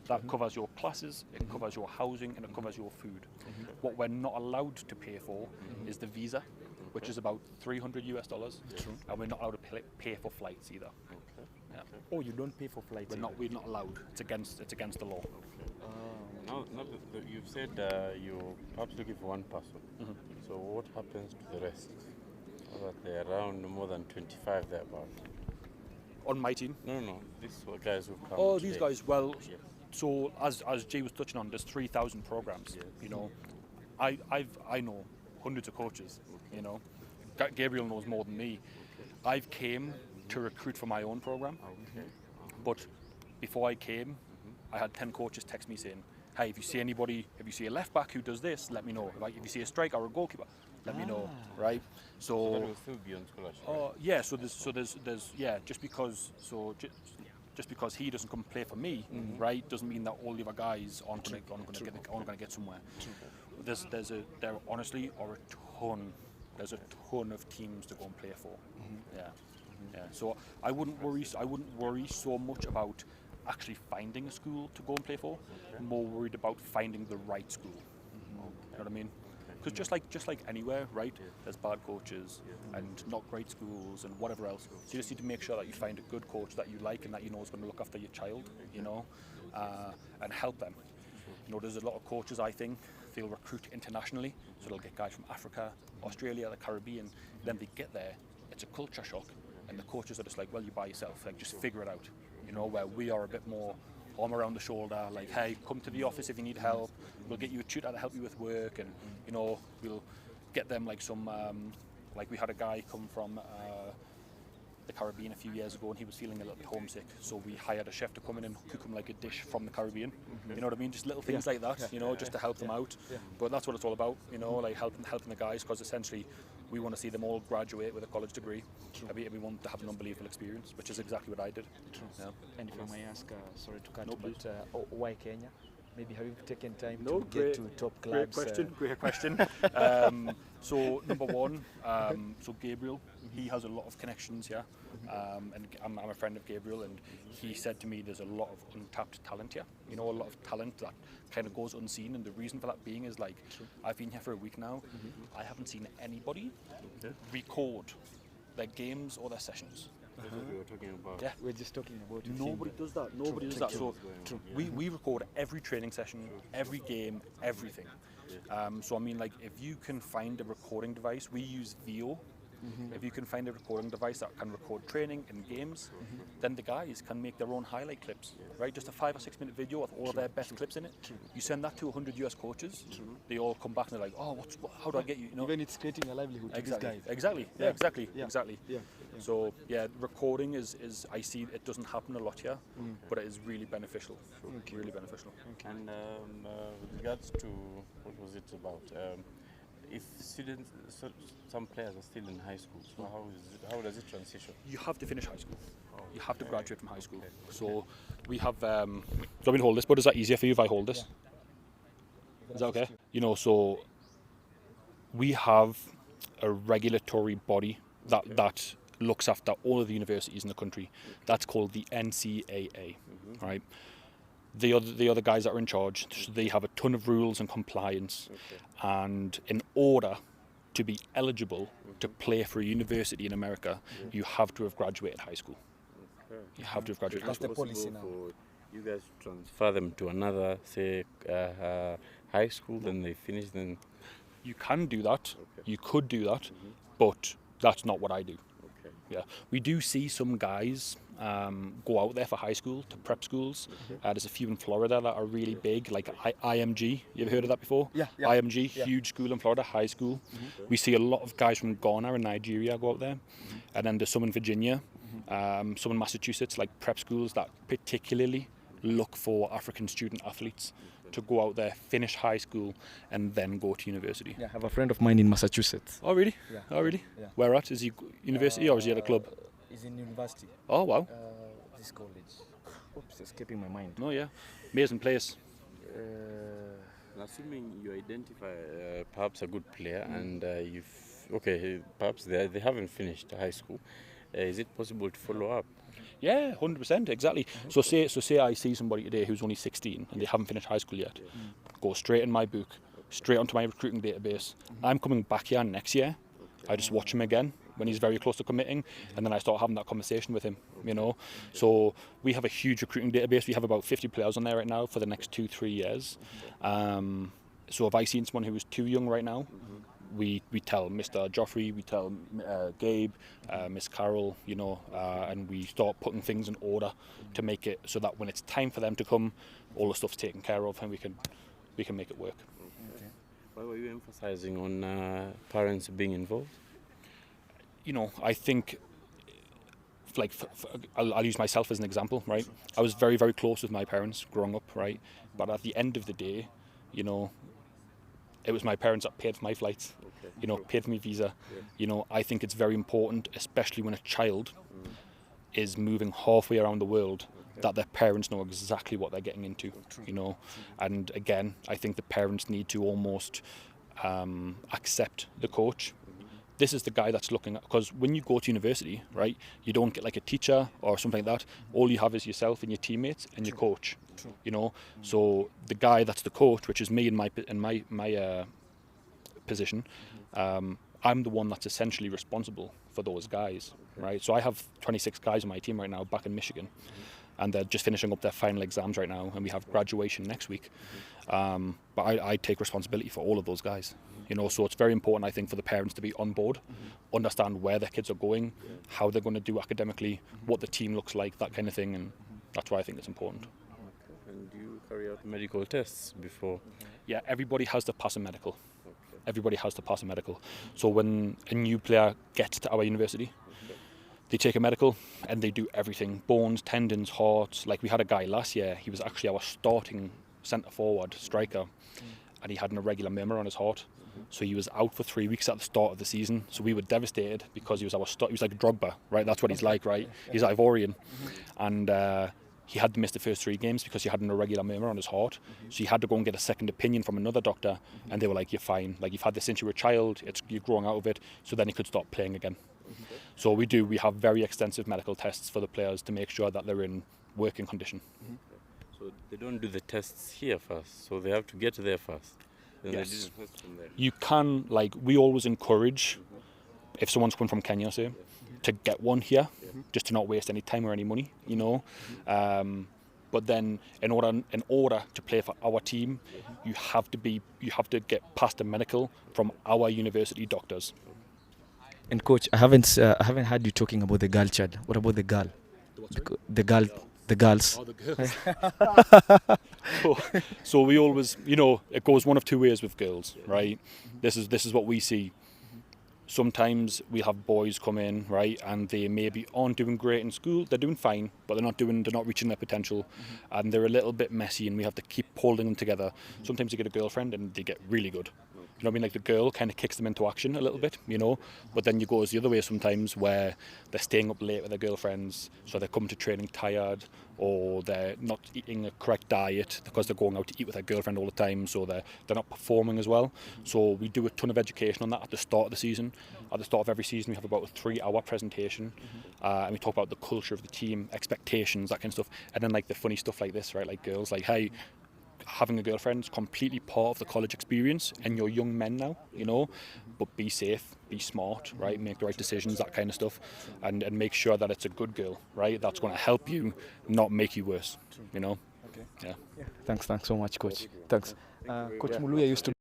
That covers your classes, it covers your housing, and it covers your food. What we're not allowed to pay for is the visa, which is about $300 and we're not allowed to pay for flights either. Yeah. Oh, you don't pay for flights? We're not allowed. It's against the law. Now you've said you're perhaps looking for one person. So what happens to the rest? There are around more than 25 thereabouts. On my team? No. These were guys who've come. Oh, today. these guys. Well, so as Jay was touching on, there's 3,000 programs. You know, I know hundreds of coaches. You know, Gabriel knows more than me. I've came to recruit for my own program, but before I came, I had 10 coaches text me saying, "Hey, if you see anybody, if you see a left back who does this, let me know. If you see a striker or a goalkeeper, let me know." Right? So that will still be on scholarship. Yeah. So there's just because he doesn't come play for me, right, doesn't mean that all the other guys aren't going to get somewhere. There honestly are there's a ton of teams to go and play for. Yeah. So I wouldn't worry so much about actually finding a school to go and play for. More worried about finding the right school. You know what I mean? Because just like anywhere, right? There's bad coaches and not great schools and whatever else. So you just need to make sure that you find a good coach that you like and that you know is going to look after your child, you know, and help them. You know, there's a lot of coaches, I think, they'll recruit internationally, so they'll get guys from Africa, Australia, the Caribbean. Then they get there, it's a culture shock, and the coaches are just like, well, you're by yourself, like just figure it out. You know, where we are a bit more arm around the shoulder, like, hey, come to the office if you need help. We'll get you a tutor to help you with work, and you know, we'll get them like some, like we had a guy come from the Caribbean a few years ago, and he was feeling a little bit homesick, so we hired a chef to come in and cook him like a dish from the Caribbean. You know what I mean? Just little things like that, you know, just to help them out. But that's what it's all about, you know, like helping the guys, because essentially we want to see them all graduate with a college degree. We want to have an unbelievable experience, which is exactly what I did. Yeah. And if I may ask, sorry to cut, No, but why Kenya? Maybe have you taken time No, to get to top clubs? Great question. So number one, so Gabriel, he has a lot of connections, and I'm a friend of Gabriel, and he said to me there's a lot of untapped talent here. You know, a lot of talent that kind of goes unseen, and the reason for that being is like, I've been here for a week now, I haven't seen anybody record their games or their sessions. That's what we were talking about. Yeah. We're just talking about it. Nobody does that. Nobody does that. So we record every training session, every game, everything. So I mean, like, if you can find a recording device, we use VO. If you can find a recording device that can record training and games, then the guys can make their own highlight clips, right? Just a 5 or 6 minute video of all of their best clips in it. You send that to 100 US coaches, they all come back and they're like, oh, how do I get you? You know? Even it's creating a livelihood to these guys. Exactly. Yeah. So recording is I see it doesn't happen a lot here, but it is really beneficial. Really beneficial. And with regards to what was it about? If students, some players are still in high school, so how does it transition? You have to finish high school. You have to graduate from high school. So we have. Do you want me to hold this? But is that easier for you if I hold this? Is that okay? You know, so we have a regulatory body that looks after all of the universities in the country. That's called the NCAA, right? The other guys that are in charge, they have a ton of rules and compliance, and in order to be eligible to play for a university in America, you have to have graduated high school. You have to have graduated high That's the school. policy now. For you guys to transfer them to another, say, high school, then they finish, then... You can do that, you could do that, but that's not what I do. Yeah, we do see some guys go out there for high school, to prep schools. There's a few in Florida that are really big, like IMG. You ever heard of that before? Yeah. IMG, huge school in Florida, high school. We see a lot of guys from Ghana and Nigeria go out there. And then there's some in Virginia, some in Massachusetts, like prep schools that particularly look for African student athletes to go out there, finish high school, and then go to university. Yeah, I have a friend of mine in Massachusetts. Oh, really? Yeah. Oh, really? Yeah. Where at? Is he university or is he at a club? He's in university. Oh, wow. This college. Oops, escaping my mind. Oh, yeah. Amazing place. Assuming you identify perhaps a good player and perhaps they haven't finished high school, is it possible to follow up? Yeah, 100%, exactly. So say I see somebody today who's only 16 and they haven't finished high school yet. Go straight in my book, straight onto my recruiting database. I'm coming back here next year. I just watch him again when he's very close to committing, and then I start having that conversation with him, you know. So we have a huge recruiting database. We have about 50 players on there right now for the next 2-3 years. So if I seen someone who was too young right now, we tell Mr. Joffrey, we tell Gabe, Miss Carol, you know, and we start putting things in order to make it so that when it's time for them to come, all the stuff's taken care of and we can make it work. Okay. Why were you emphasizing on parents being involved? You know, I think, like, I'll use myself as an example, right? I was very, very close with my parents growing up, right? But at the end of the day, you know, it was my parents that paid for my flights, you know, paid for my visa. You know, I think it's very important, especially when a child is moving halfway around the world, that their parents know exactly what they're getting into, you know. And again, I think the parents need to almost accept the coach. This is the guy that's looking at, because when you go to university, right, you don't get like a teacher or something like that. All you have is yourself and your teammates and your coach, you know. So the guy that's the coach, which is me in my position, I'm the one that's essentially responsible for those guys, right? So I have 26 guys on my team right now back in Michigan, and they're just finishing up their final exams right now, and we have graduation next week. But I take responsibility for all of those guys, you know. So it's very important, I think, for the parents to be on board, understand where their kids are going, how they're going to do academically, what the team looks like, that kind of thing, and that's why I think it's important. Okay. And do you carry out medical tests before? Yeah, everybody has to pass a medical. Everybody has to pass a medical. So when a new player gets to our university, they take a medical and they do everything: bones, tendons, hearts. Like we had a guy last year, he was actually our starting centre forward striker, and he had an irregular murmur on his heart. So he was out for 3 weeks at the start of the season. So we were devastated because he was he was like Drogba, right? That's what he's like, right? He's Ivorian. And he had to miss the first 3 games because he had an irregular murmur on his heart. So he had to go and get a second opinion from another doctor, and they were like, "You're fine. Like, you've had this since you were a child. You're growing out of it." So then he could start playing again. So we have very extensive medical tests for the players to make sure that they're in working condition. So they don't do the tests here first, so they have to get there first. Then Yes. they do the tests from there. You can, like, we always encourage, if someone's coming from Kenya, say, to get one here, just to not waste any time or any money, you know. But then in order to play for our team, you have to get past a medical from our university doctors. And coach, I haven't heard you talking about the girl child. What about the girl? The girls. Oh, the girls. so we always, you know, it goes one of two ways with girls, right? This is what we see. Sometimes we have boys come in, right, and they maybe aren't doing great in school. They're doing fine, but they're not reaching their potential, and they're a little bit messy, and we have to keep holding them together. Sometimes you get a girlfriend and they get really good. You know what I mean? Like the girl kind of kicks them into action a little bit, you know. But then you go the other way sometimes, where they're staying up late with their girlfriends, so they come to training tired, or they're not eating a correct diet because they're going out to eat with their girlfriend all the time, so they're not performing as well. So we do a ton of education on that at the start of the season. At the start of every season, we have about a 3-hour presentation, and we talk about the culture of the team, expectations, that kind of stuff, and then like the funny stuff like this, right? Like girls, like, hey, having a girlfriend is completely part of the college experience, and you're young men now, you know, but be safe, be smart, right, make the right decisions, that kind of stuff, and make sure that it's a good girl, right, that's going to help you, not make you worse, you know. Okay. Yeah. Thanks so much, coach. Thanks. Coach Muluya used to